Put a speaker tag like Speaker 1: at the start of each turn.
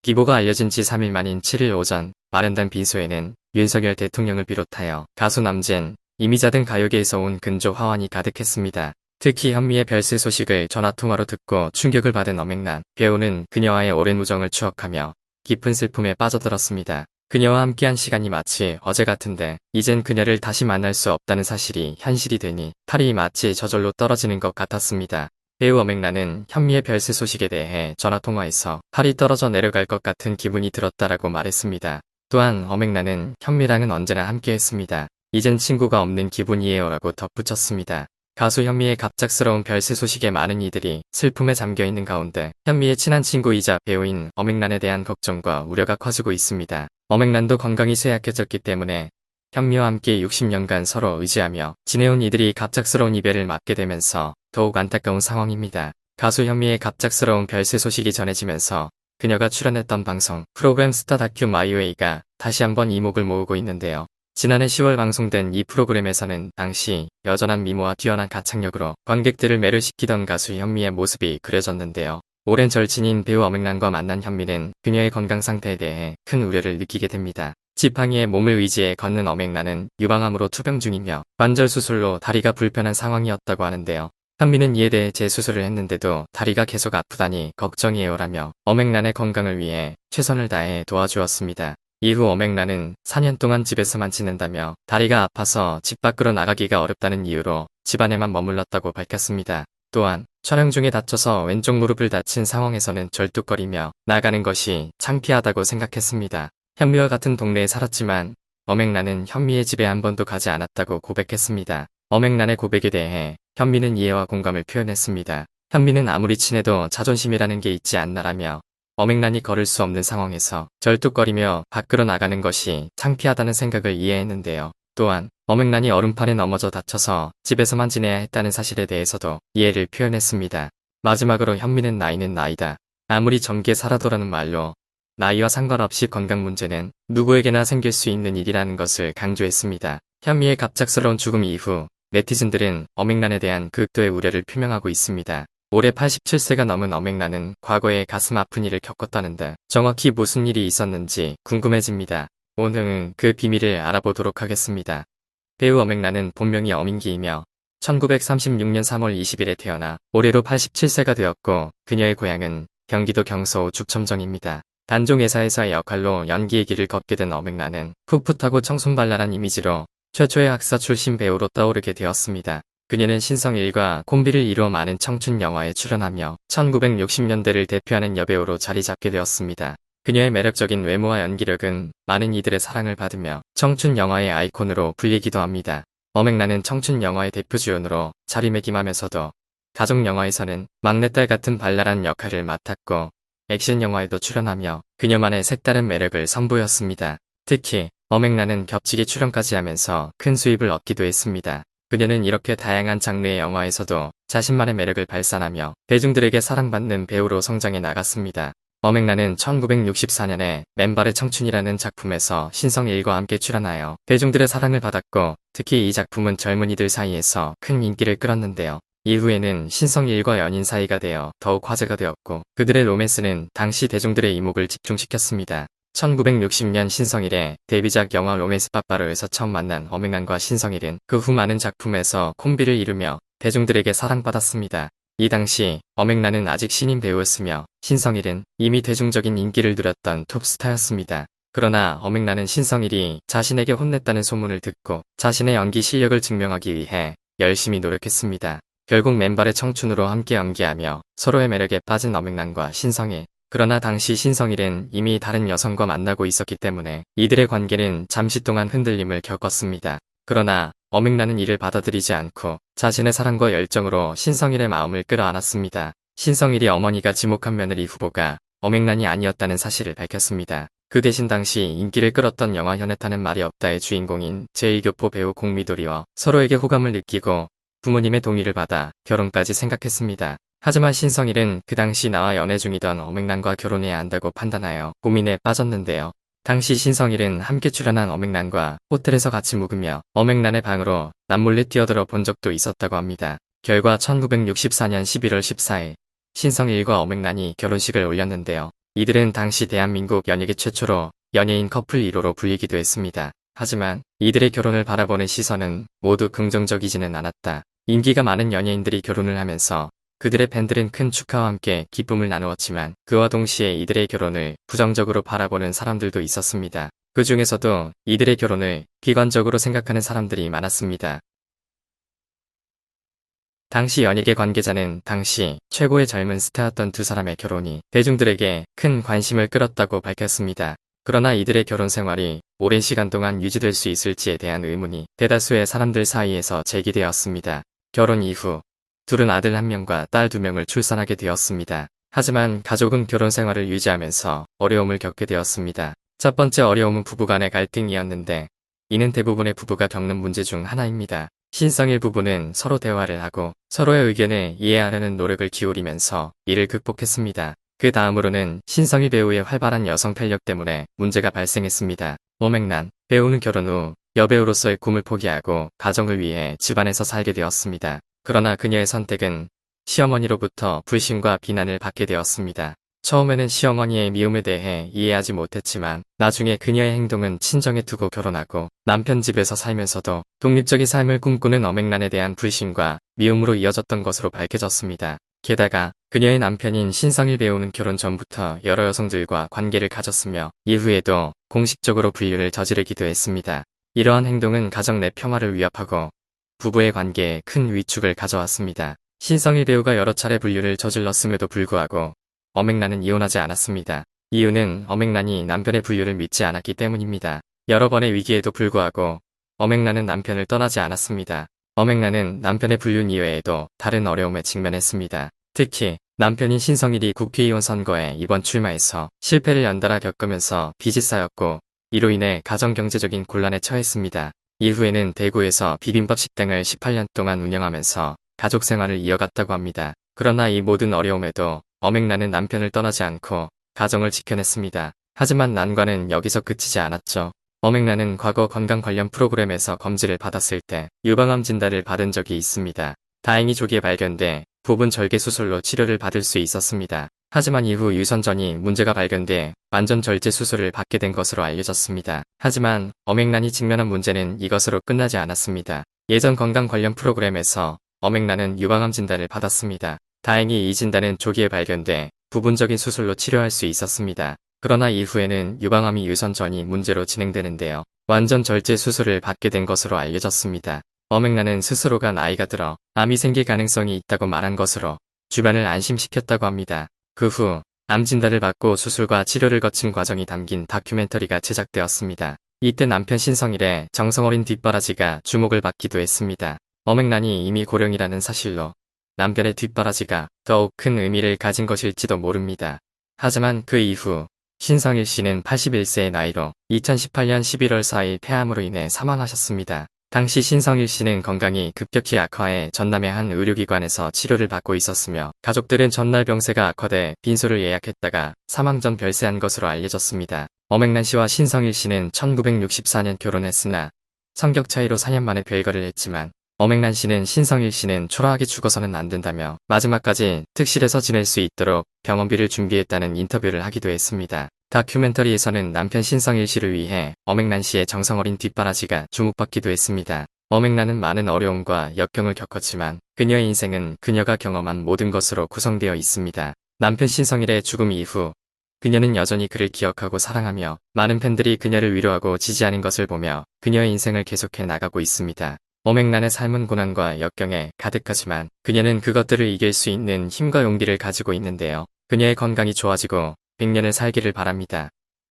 Speaker 1: 기보가 알려진 지 3일 만인 7일 오전 마련된 빈소에는 윤석열 대통령을 비롯하여 가수 남진, 이미자 등 가요계에서 온 근조 화환이 가득했습니다. 특히 현미의 별세 소식을 전화통화로 듣고 충격을 받은 엄앵란 배우는 그녀와의 오랜 우정을 추억하며 깊은 슬픔에 빠져들었습니다. 그녀와 함께한 시간이 마치 어제 같은데 이젠 그녀를 다시 만날 수 없다는 사실이 현실이 되니 팔이 마치 저절로 떨어지는 것 같았습니다. 배우 엄앵란은 현미의 별세 소식에 대해 전화통화에서 팔이 떨어져 내려갈 것 같은 기분이 들었다라고 말했습니다. 또한 엄앵란은 현미랑은 언제나 함께했습니다. 이젠 친구가 없는 기분이에요 라고 덧붙였습니다. 가수 현미의 갑작스러운 별세 소식에 많은 이들이 슬픔에 잠겨있는 가운데 현미의 친한 친구이자 배우인 엄앵란에 대한 걱정과 우려가 커지고 있습니다. 엄앵란도 건강이 쇠약해졌기 때문에 현미와 함께 60년간 서로 의지하며 지내온 이들이 갑작스러운 이별을 맞게 되면서 더욱 안타까운 상황입니다. 가수 현미의 갑작스러운 별세 소식이 전해지면서 그녀가 출연했던 방송 프로그램 스타 다큐 마이웨이가 다시 한번 이목을 모으고 있는데요. 지난해 10월 방송된 이 프로그램에서는 당시 여전한 미모와 뛰어난 가창력으로 관객들을 매료시키던 가수 현미의 모습이 그려졌는데요. 오랜 절친인 배우 엄앵란과 만난 현미는 그녀의 건강 상태에 대해 큰 우려를 느끼게 됩니다. 지팡이에 몸을 의지해 걷는 엄앵란은 유방암으로 투병 중이며 관절 수술로 다리가 불편한 상황이었다고 하는데요. 현미는 이에 대해 재수술을 했는데도 다리가 계속 아프다니 걱정이에요라며 엄앵란의 건강을 위해 최선을 다해 도와주었습니다. 이후 엄앵란은 4년 동안 집에서만 지낸다며 다리가 아파서 집 밖으로 나가기가 어렵다는 이유로 집안에만 머물렀다고 밝혔습니다. 또한 촬영 중에 다쳐서 왼쪽 무릎을 다친 상황에서는 절뚝거리며 나가는 것이 창피하다고 생각했습니다. 현미와 같은 동네에 살았지만 엄앵란은 현미의 집에 한 번도 가지 않았다고 고백했습니다. 엄앵란의 고백에 대해 현미는 이해와 공감을 표현했습니다. 현미는 아무리 친해도 자존심이라는 게 있지 않나라며 엄앵란이 걸을 수 없는 상황에서 절뚝거리며 밖으로 나가는 것이 창피하다는 생각을 이해했는데요. 또한 엄앵란이 얼음판에 넘어져 다쳐서 집에서만 지내야 했다는 사실에 대해서도 이해를 표현했습니다. 마지막으로 현미는 나이는 나이다. 아무리 젊게 살아도라는 말로 나이와 상관없이 건강 문제는 누구에게나 생길 수 있는 일이라는 것을 강조했습니다. 현미의 갑작스러운 죽음 이후 네티즌들은 엄앵란에 대한 극도의 우려를 표명하고 있습니다. 올해 87세가 넘은 엄앵란은 과거에 가슴 아픈 일을 겪었다는데 정확히 무슨 일이 있었는지 궁금해집니다. 오늘은 그 비밀을 알아보도록 하겠습니다. 배우 엄앵란은 본명이 엄인기이며 1936년 3월 20일에 태어나 올해로 87세가 되었고 그녀의 고향은 경기도 경서우 죽첨정입니다. 단종회사에서의 역할로 연기의 길을 걷게 된 엄앵란은 풋풋하고 청순발랄한 이미지로 최초의 학사 출신 배우로 떠오르게 되었습니다. 그녀는 신성일과 콤비를 이루어 많은 청춘 영화에 출연하며 1960년대를 대표하는 여배우로 자리 잡게 되었습니다. 그녀의 매력적인 외모와 연기력은 많은 이들의 사랑을 받으며 청춘 영화의 아이콘으로 불리기도 합니다. 엄앵란은 청춘 영화의 대표 주연으로 자리매김하면서도 가족 영화에서는 막내딸 같은 발랄한 역할을 맡았고 액션 영화에도 출연하며 그녀만의 색다른 매력을 선보였습니다. 특히 엄앵란은 겹치기 출연까지 하면서 큰 수입을 얻기도 했습니다. 그녀는 이렇게 다양한 장르의 영화에서도 자신만의 매력을 발산하며 대중들에게 사랑받는 배우로 성장해 나갔습니다. 엄앵란은 1964년에 맨발의 청춘이라는 작품에서 신성일과 함께 출연하여 대중들의 사랑을 받았고 특히 이 작품은 젊은이들 사이에서 큰 인기를 끌었는데요. 이후에는 신성일과 연인 사이가 되어 더욱 화제가 되었고 그들의 로맨스는 당시 대중들의 이목을 집중시켰습니다. 1960년 신성일의 데뷔작 영화 로맨스 빠빠로에서 처음 만난 엄앵란과 신성일은 그 후 많은 작품에서 콤비를 이루며 대중들에게 사랑받았습니다. 이 당시 엄앵란은 아직 신인 배우였으며 신성일은 이미 대중적인 인기를 누렸던 톱스타였습니다. 그러나 엄앵란은 신성일이 자신에게 혼냈다는 소문을 듣고 자신의 연기 실력을 증명하기 위해 열심히 노력했습니다. 결국 맨발의 청춘으로 함께 연기하며 서로의 매력에 빠진 엄앵란과 신성일. 그러나 당시 신성일은 이미 다른 여성과 만나고 있었기 때문에 이들의 관계는 잠시 동안 흔들림을 겪었습니다. 그러나 엄앵란은 이를 받아들이지 않고 자신의 사랑과 열정으로 신성일의 마음을 끌어안았습니다. 신성일이 어머니가 지목한 며느리 후보가 엄앵란이 아니었다는 사실을 밝혔습니다. 그 대신 당시 인기를 끌었던 영화 현애타는 말이 없다의 주인공인 제1교포 배우 공미도리와 서로에게 호감을 느끼고 부모님의 동의를 받아 결혼까지 생각했습니다. 하지만 신성일은 그 당시 나와 연애 중이던 엄앵란과 결혼해야 한다고 판단하여 고민에 빠졌는데요. 당시 신성일은 함께 출연한 엄앵란과 호텔에서 같이 묵으며 엄앵란의 방으로 남몰래 뛰어들어 본 적도 있었다고 합니다. 결과 1964년 11월 14일 신성일과 엄앵란이 결혼식을 올렸는데요. 이들은 당시 대한민국 연예계 최초로 연예인 커플 1호로 불리기도 했습니다. 하지만 이들의 결혼을 바라보는 시선은 모두 긍정적이지는 않았다. 인기가 많은 연예인들이 결혼을 하면서 그들의 팬들은 큰 축하와 함께 기쁨을 나누었지만 그와 동시에 이들의 결혼을 부정적으로 바라보는 사람들도 있었습니다. 그 중에서도 이들의 결혼을 비관적으로 생각하는 사람들이 많았습니다. 당시 연예계 관계자는 당시 최고의 젊은 스타였던 두 사람의 결혼이 대중들에게 큰 관심을 끌었다고 밝혔습니다. 그러나 이들의 결혼 생활이 오랜 시간 동안 유지될 수 있을지에 대한 의문이 대다수의 사람들 사이에서 제기되었습니다. 결혼 이후 둘은 아들 1명과 딸 2명을 출산하게 되었습니다. 하지만 가족은 결혼 생활을 유지하면서 어려움을 겪게 되었습니다. 첫 번째 어려움은 부부간의 갈등이었는데 이는 대부분의 부부가 겪는 문제 중 하나입니다. 신성일 부부는 서로 대화를 하고 서로의 의견을 이해하려는 노력을 기울이면서 이를 극복했습니다. 그 다음으로는 신성일 배우의 활발한 여성 탄력 때문에 문제가 발생했습니다. 오맹란 배우는 결혼 후 여배우로서의 꿈을 포기하고 가정을 위해 집안에서 살게 되었습니다. 그러나 그녀의 선택은 시어머니로부터 불신과 비난을 받게 되었습니다. 처음에는 시어머니의 미움에 대해 이해하지 못했지만 나중에 그녀의 행동은 친정에 두고 결혼하고 남편 집에서 살면서도 독립적인 삶을 꿈꾸는 어맹란에 대한 불신과 미움으로 이어졌던 것으로 밝혀졌습니다. 게다가 그녀의 남편인 신성일 배우는 결혼 전부터 여러 여성들과 관계를 가졌으며 이후에도 공식적으로 불륜을 저지르기도 했습니다. 이러한 행동은 가정 내 평화를 위협하고 부부의 관계에 큰 위축을 가져왔습니다. 신성일 배우가 여러 차례 불륜을 저질렀음에도 불구하고 어맹란은 이혼하지 않았습니다. 이유는 어맹란이 남편의 불륜을 믿지 않았기 때문입니다. 여러 번의 위기에도 불구하고 어맹란은 남편을 떠나지 않았습니다. 어맹란은 남편의 불륜 이외에도 다른 어려움에 직면했습니다. 특히 남편인 신성일이 국회의원 선거에 이번 출마해서 실패를 연달아 겪으면서 빚이 쌓였고 이로 인해 가정경제적인 곤란에 처했습니다. 이후에는 대구에서 비빔밥 식당을 18년 동안 운영하면서 가족 생활을 이어갔다고 합니다. 그러나 이 모든 어려움에도 어맹란은 남편을 떠나지 않고 가정을 지켜냈습니다. 하지만 난관은 여기서 그치지 않았죠. 어맹란은 과거 건강 관련 프로그램에서 검진을 받았을 때 유방암 진단을 받은 적이 있습니다. 다행히 조기에 발견돼 부분 절개 수술로 치료를 받을 수 있었습니다. 하지만 이후 유선전이 문제가 발견돼 완전 절제 수술을 받게 된 것으로 알려졌습니다. 하지만 어맹란이 직면한 문제는 이것으로 끝나지 않았습니다. 예전 건강 관련 프로그램에서 어맹란은 유방암 진단을 받았습니다. 다행히 이 진단은 조기에 발견돼 부분적인 수술로 치료할 수 있었습니다. 그러나 이후에는 유방암이 유선전이 문제로 진행되는데요. 완전 절제 수술을 받게 된 것으로 알려졌습니다. 어맹란은 스스로가 나이가 들어 암이 생길 가능성이 있다고 말한 것으로 주변을 안심시켰다고 합니다. 그 후 암 진단을 받고 수술과 치료를 거친 과정이 담긴 다큐멘터리가 제작되었습니다. 이때 남편 신성일의 정성어린 뒷바라지가 주목을 받기도 했습니다. 어맹란이 이미 고령이라는 사실로 남편의 뒷바라지가 더욱 큰 의미를 가진 것일지도 모릅니다. 하지만 그 이후 신성일 씨는 81세의 나이로 2018년 11월 4일 폐암으로 인해 사망하셨습니다. 당시 신성일 씨는 건강이 급격히 악화해 전남의 한 의료기관에서 치료를 받고 있었으며 가족들은 전날 병세가 악화돼 빈소를 예약했다가 사망 전 별세한 것으로 알려졌습니다. 어맹란 씨와 신성일 씨는 1964년 결혼했으나 성격 차이로 4년 만에 별거를 했지만 어맹란 씨는 신성일 씨는 초라하게 죽어서는 안 된다며 마지막까지 특실에서 지낼 수 있도록 병원비를 준비했다는 인터뷰를 하기도 했습니다. 다큐멘터리에서는 남편 신성일 씨를 위해 어맹란 씨의 정성어린 뒷바라지가 주목받기도 했습니다. 어맹란은 많은 어려움과 역경을 겪었지만 그녀의 인생은 그녀가 경험한 모든 것으로 구성되어 있습니다. 남편 신성일의 죽음 이후 그녀는 여전히 그를 기억하고 사랑하며 많은 팬들이 그녀를 위로하고 지지하는 것을 보며 그녀의 인생을 계속해 나가고 있습니다. 어맹란의 삶은 고난과 역경에 가득하지만 그녀는 그것들을 이길 수 있는 힘과 용기를 가지고 있는데요. 그녀의 건강이 좋아지고 100년을 살기를 바랍니다.